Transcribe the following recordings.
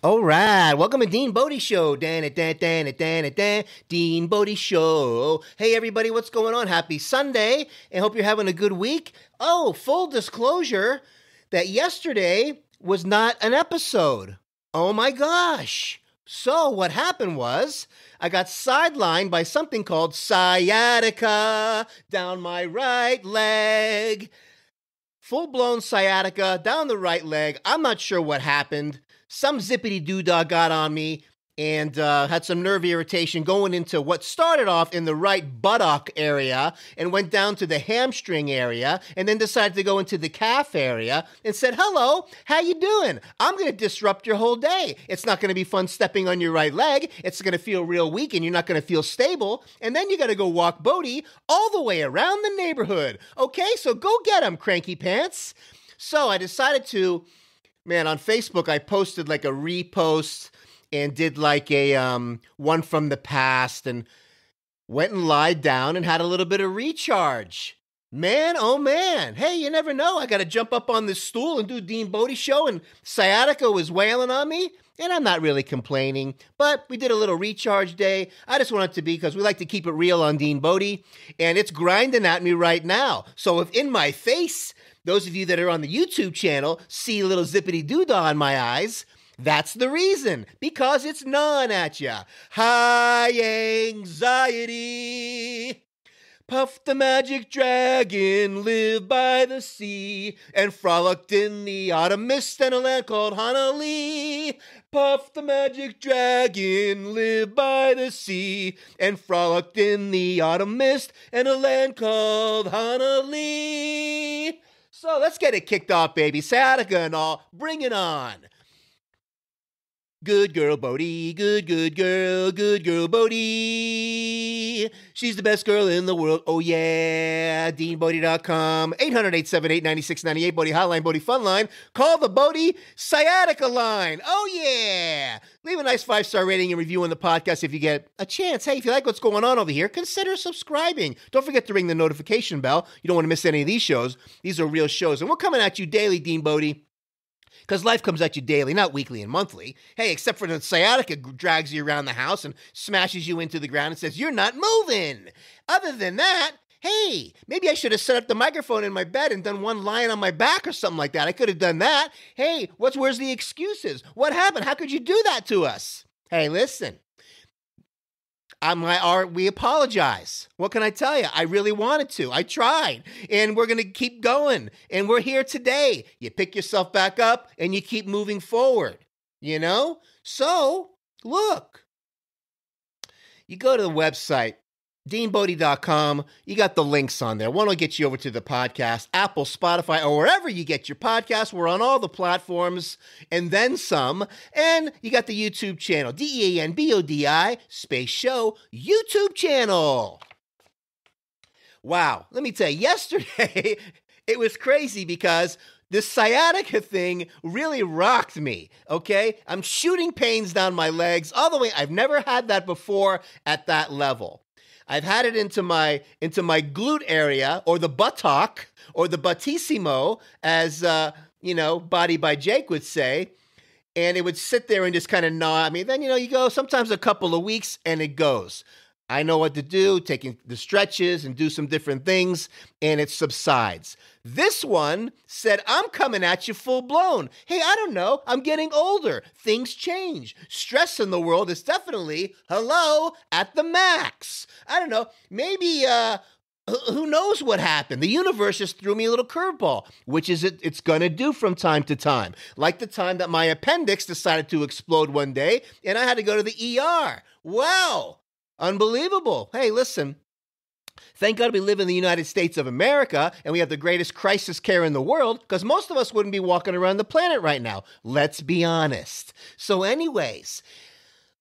All right, welcome to DeanBodi Show. DeanBodi Show. Hey everybody, what's going on? Happy Sunday, and hope you're having a good week. Oh, full disclosure that yesterday was not an episode. Oh my gosh. So what happened was I got sidelined by something called sciatica down my right leg. Full-blown sciatica down the right leg. I'm not sure what happened. Some zippity-doo-dah got on me and had some nerve irritation going into what started off in the right buttock area and went down to the hamstring area and then decided to go into the calf area and said, hello, how you doing? I'm going to disrupt your whole day. It's not going to be fun stepping on your right leg. It's going to feel real weak and you're not going to feel stable. And then you got to go walk Bodi all the way around the neighborhood. Okay, so go get him, cranky pants. So I decided to, on Facebook, I posted like a repost and did like a one from the past and went and lied down and had a little bit of recharge. Man, oh man. Hey, you never know. I got to jump up on this stool and do DeanBodi Show, and sciatica was wailing on me. And I'm not really complaining, but we did a little recharge day. I just want it to be because we like to keep it real on DeanBodi, and it's grinding at me right now. So if in my face, those of you that are on the YouTube channel see a little zippity-doo-dah in my eyes, that's the reason, because it's gnawing at ya. High anxiety. Puff the magic dragon, lived by the sea, and frolicked in the autumn mist in a land called Honolulu. Puff the magic dragon, lived by the sea, and frolicked in the autumn mist in a land called Honolulu. So let's get it kicked off, baby. Sciatica and all, bring it on. Good girl, Bodi. Good girl, Bodi. She's the best girl in the world. Oh, yeah. DeanBodi.com. 800-878-9698. Bodi Hotline, Bodi Fun Line. Call the Bodi Sciatica Line. Oh, yeah. Leave a nice 5-star rating and review on the podcast if you get a chance. Hey, if you like what's going on over here, consider subscribing. Don't forget to ring the notification bell. You don't want to miss any of these shows. These are real shows. And we're coming at you daily, DeanBodi. Because life comes at you daily, not weekly and monthly. Hey, except for the sciatica drags you around the house and smashes you into the ground and says, you're not moving. Other than that, hey, maybe I should have set up the microphone in my bed and done one lying on my back or something like that. I could have done that. Hey, where's the excuses? What happened? How could you do that to us? Hey, listen. We apologize. What can I tell you? I really wanted to. I tried. And we're going to keep going. And we're here today. You pick yourself back up and you keep moving forward. You know? So, look. You go to the website, DeanBodi.com. You got the links on there. One will get you over to the podcast, Apple, Spotify, or wherever you get your podcasts. We're on all the platforms and then some. And you got the YouTube channel, DeanBodi space show YouTube channel. Wow. Let me tell you, yesterday, it was crazy because this sciatica thing really rocked me, okay? I'm shooting pains down my legs all the way. I've never had that before at that level. I've had it into my glute area, or the buttock, or the buttissimo, as Bodi by Jake would say, and it would sit there and just kind of gnaw at me. Then you go sometimes a couple of weeks, and it goes. I know what to do, taking the stretches and do some different things, and it subsides. This one said, I'm coming at you full blown. Hey, I don't know. I'm getting older. Things change. Stress in the world is definitely, at the max. I don't know. Maybe, who knows what happened? The universe just threw me a little curveball, which is it's going to do from time to time. Like the time that my appendix decided to explode one day, and I had to go to the ER. Wow. Unbelievable. Hey, listen. Thank God we live in the United States of America and we have the greatest crisis care in the world, because most of us wouldn't be walking around the planet right now. Let's be honest. So anyways,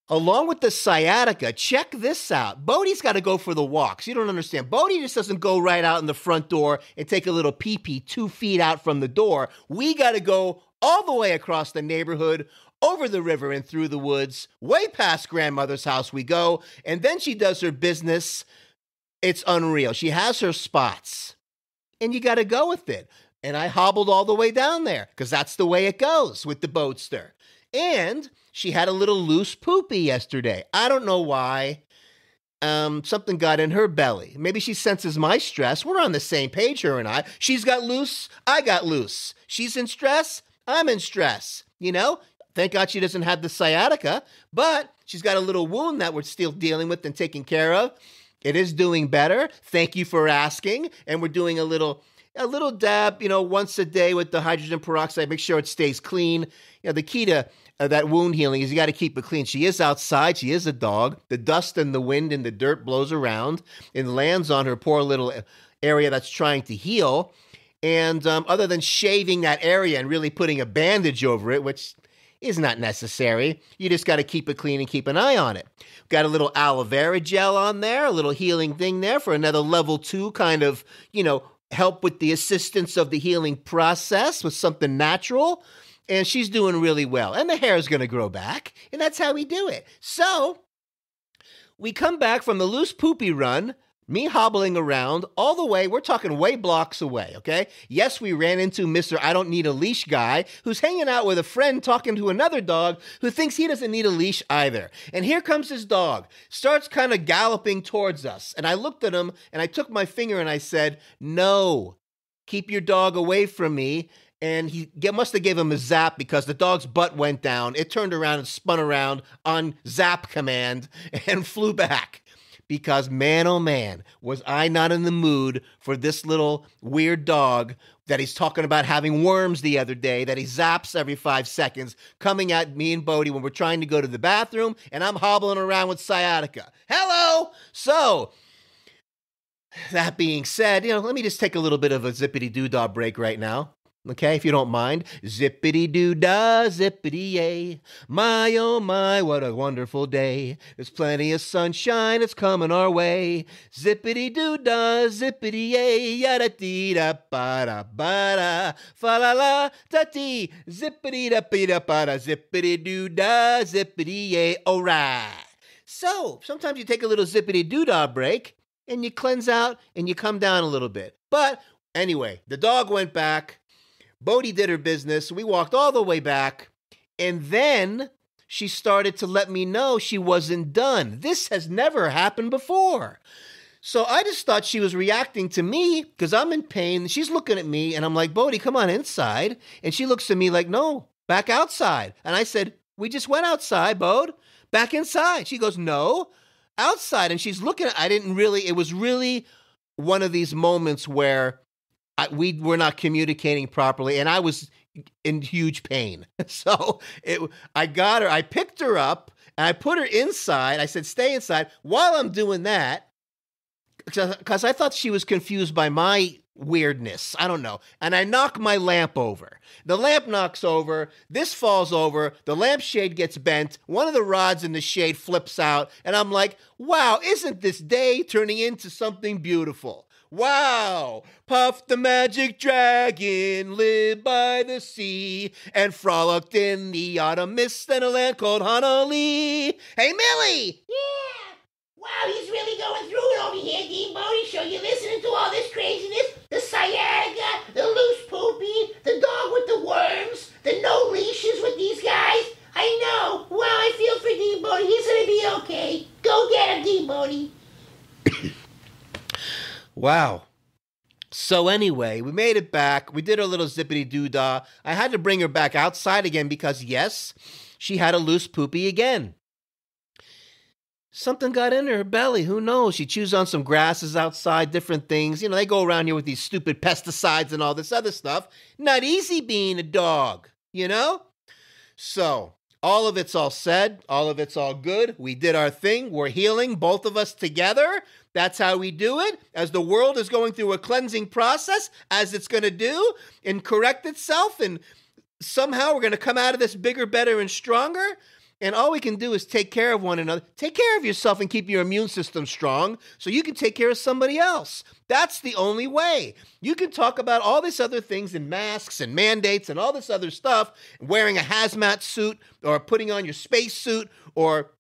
along with the sciatica, check this out. Bodi's got to go for the walks. You don't understand. Bodi just doesn't go right out in the front door and take a little pee-pee 2 feet out from the door. We got to go all the way across the neighborhood, over the river and through the woods, way past grandmother's house we go, and then she does her business. It's unreal. She has her spots, and you got to go with it. And I hobbled all the way down there because that's the way it goes with the boatster. And she had a little loose poopy yesterday. I don't know why. Something got in her belly. Maybe she senses my stress. We're on the same page, her and I. She's got loose. I got loose. She's in stress. I'm in stress. Thank God she doesn't have the sciatica, but she's got a little wound that we're still dealing with and taking care of. It is doing better. Thank you for asking. And we're doing a little dab, once a day with the hydrogen peroxide. Make sure it stays clean. The key to that wound healing is you got to keep it clean. She is outside. She is a dog. The dust and the wind and the dirt blows around and lands on her poor little area that's trying to heal. And other than shaving that area and really putting a bandage over it, which is not necessary, you just got to keep it clean and keep an eye on it. Got a little aloe vera gel on there, a little healing thing there for another level 2 kind of, help with the assistance of the healing process with something natural. And she's doing really well. And the hair is going to grow back. And that's how we do it. So we come back from the loose poopy run, me hobbling around all the way. We're talking way blocks away, okay? Yes, we ran into Mr. I don't need a leash guy who's hanging out with a friend talking to another dog who thinks he doesn't need a leash either. And here comes his dog, starts kind of galloping towards us. And I looked at him and I took my finger and I said, no, keep your dog away from me. And he must have gave him a zap because the dog's butt went down. It turned around and spun around on zap command and flew back. Because man, oh man, was I not in the mood for this little weird dog that he's talking about having worms the other day, that he zaps every 5 seconds, coming at me and Bodi when we're trying to go to the bathroom, and I'm hobbling around with sciatica. Hello! So, that being said, let me just take a little bit of a zippity-doo-dah break right now. Okay, if you don't mind. Zippity-doo-dah, zippity-yay. My, oh my, what a wonderful day. There's plenty of sunshine, it's coming our way. Zippity-doo-dah, zippity-yay. Yada-dee-da-ba-da-ba-da. Fa-la-la-da-dee. Zippity-da-be-da-ba-da. Zippity-doo-dah, zippity-yay. All right. So, sometimes you take a little zippity-doo-dah break, and you cleanse out, and you come down a little bit. But, anyway, the dog went back. Bodi did her business. We walked all the way back. And then she started to let me know she wasn't done. This has never happened before. So I just thought she was reacting to me because I'm in pain. She's looking at me and I'm like, Bodi, come on inside. And she looks at me like, no, back outside. And I said, we just went outside, Bod. Back inside. She goes, no, outside. And she's looking at, it was really one of these moments where we were not communicating properly, and I was in huge pain. So I got her, I picked her up, and I put her inside. I said, stay inside. While I'm doing that, because I thought she was confused by my weirdness. I don't know. And I knock my lamp over. The lamp knocks over. This falls over. The lampshade gets bent. One of the rods in the shade flips out. And I'm like, wow, isn't this day turning into something beautiful? Wow, Puff the magic dragon lived by the sea and frolicked in the autumn mist in a land called Honolulu. Hey, Millie! Yeah! Wow, he's really going through it over here, DeanBodi Show. You're listening to all this craziness? The sciatica, the loose poopy, the dog with the worms, the no leashes with these guys. I know. Wow, I feel for DeanBodi. He's going to be okay. Go get him, DeanBodi. Wow. So anyway, we made it back. We did our little zippity-doo-dah. I had to bring her back outside again because, yes, she had a loose poopy again. Something got in her belly. Who knows? She chews on some grasses outside, different things. They go around here with these stupid pesticides and all this other stuff. Not easy being a dog, So, all of it's all said. All of it's all good. We did our thing. We're healing, both of us together. That's how we do it. As the world is going through a cleansing process, as it's going to do, and correct itself, and somehow we're going to come out of this bigger, better, and stronger. And all we can do is take care of one another. Take care of yourself and keep your immune system strong so you can take care of somebody else. That's the only way. You can talk about all these other things and masks and mandates and all this other stuff, wearing a hazmat suit or putting on your space suit or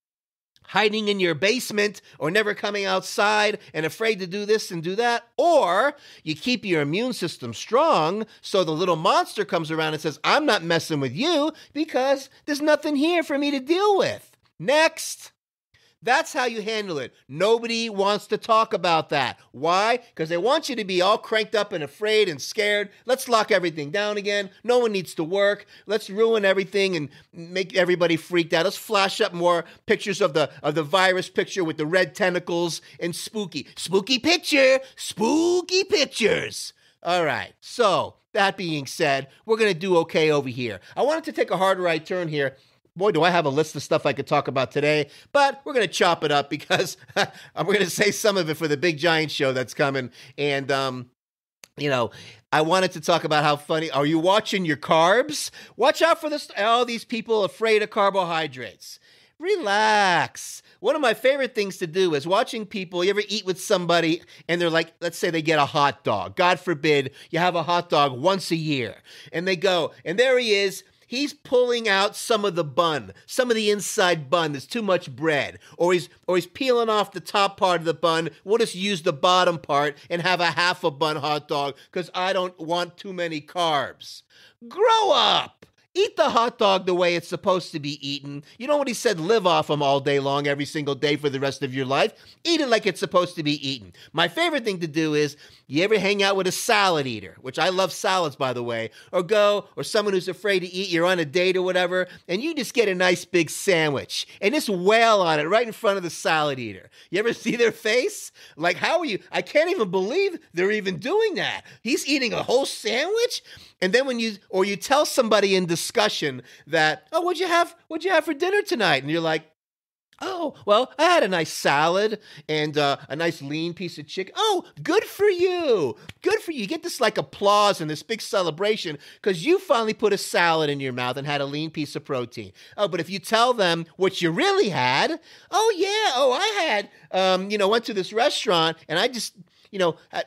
hiding in your basement or never coming outside and afraid to do this and do that, or you keep your immune system strong so the little monster comes around and says, I'm not messing with you because there's nothing here for me to deal with. Next. That's how you handle it. Nobody wants to talk about that. Why? Because they want you to be all cranked up and afraid and scared. Let's lock everything down again. No one needs to work. Let's ruin everything and make everybody freaked out. Let's flash up more pictures of the virus picture with the red tentacles and spooky pictures. All right. So that being said, we're going to do okay over here. I wanted to take a hard right turn here. Boy, do I have a list of stuff I could talk about today, but we're going to chop it up because we're going to say some of it for the big giant show that's coming. And, I wanted to talk about how funny. Are you watching your carbs? Watch out for this. All these people afraid of carbohydrates. Relax. One of my favorite things to do is watching people. You ever eat with somebody and they're like, let's say they get a hot dog. God forbid you have a hot dog once a year. And they go, and there he is. He's pulling out some of the bun, some of the inside bun. There's too much bread. Or he's peeling off the top part of the bun. We'll just use the bottom part and have a half a bun hot dog because I don't want too many carbs. Grow up. Eat the hot dog the way it's supposed to be eaten. You know what he said? Live off them all day long, every single day for the rest of your life. Eat it like it's supposed to be eaten. My favorite thing to do is, you ever hang out with a salad eater, which I love salads, by the way, or someone who's afraid to eat, you're on a date or whatever, and you just get a nice big sandwich and just wail on it right in front of the salad eater. You ever see their face? Like, how are you? I can't even believe they're even doing that. He's eating a whole sandwich? And then when you tell somebody in discussion that, oh, what'd you have for dinner tonight? And you're like, oh, well, I had a nice salad and a nice lean piece of chicken. Oh, good for you. Good for you. You get this like applause and this big celebration because you finally put a salad in your mouth and had a lean piece of protein. Oh, but if you tell them what you really had, I had, went to this restaurant and I just,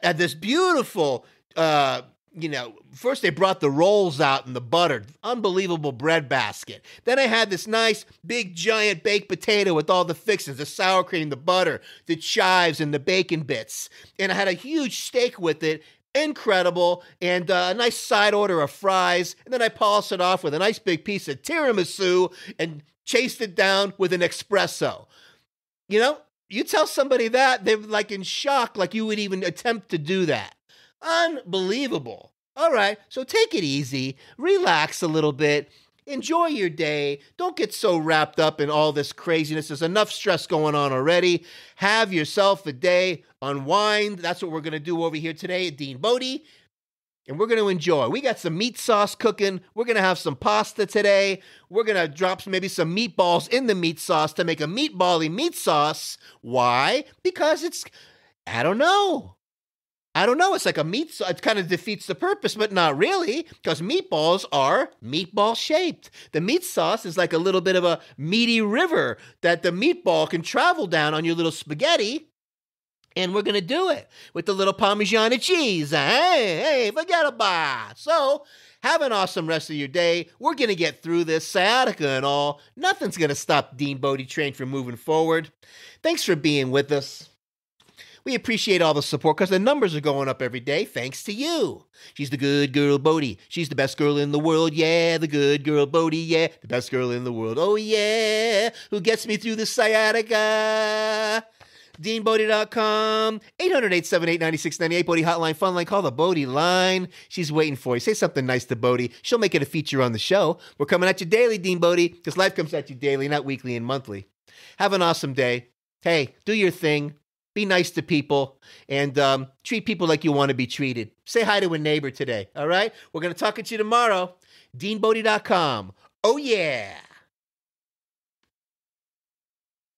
had this beautiful, first they brought the rolls out in the butter, unbelievable bread basket. Then I had this nice, big, giant baked potato with all the fixings, the sour cream, the butter, the chives, and the bacon bits. And I had a huge steak with it, incredible, and a nice side order of fries. And then I polished it off with a nice big piece of tiramisu and chased it down with an espresso. You tell somebody that, they're like in shock, like you would even attempt to do that. Unbelievable. All right, so take it easy, relax a little bit, enjoy your day. Don't get so wrapped up in all this craziness. There's enough stress going on already. Have yourself a day, unwind. That's what we're going to do over here today at DeanBodi, and we're going to enjoy. We got some meat sauce cooking. We're going to have some pasta today. We're going to drop maybe some meatballs in the meat sauce to make a meatball-y meat sauce. Why? Because I don't know. It's like a meat sauce. It kind of defeats the purpose, but not really, because meatballs are meatball-shaped. The meat sauce is like a little bit of a meaty river that the meatball can travel down on your little spaghetti, and we're going to do it with the little Parmesan cheese. Hey, forget about it. So, have an awesome rest of your day. We're going to get through this, sciatica and all. Nothing's going to stop DeanBodi Train from moving forward. Thanks for being with us. We appreciate all the support because the numbers are going up every day thanks to you. She's the good girl, Bodi. She's the best girl in the world, yeah. The good girl, Bodi, yeah. The best girl in the world, oh yeah. Who gets me through the sciatica? DeanBodi.com, 800-878-9698, Bodi Hotline, Fun Line. Call the Bodi line. She's waiting for you. Say something nice to Bodi. She'll make it a feature on the show. We're coming at you daily, DeanBodi, because life comes at you daily, not weekly and monthly. Have an awesome day. Hey, do your thing. Be nice to people and treat people like you want to be treated. Say hi to a neighbor today, all right? We're going to talk at you tomorrow. DeanBodi.com. Oh, yeah.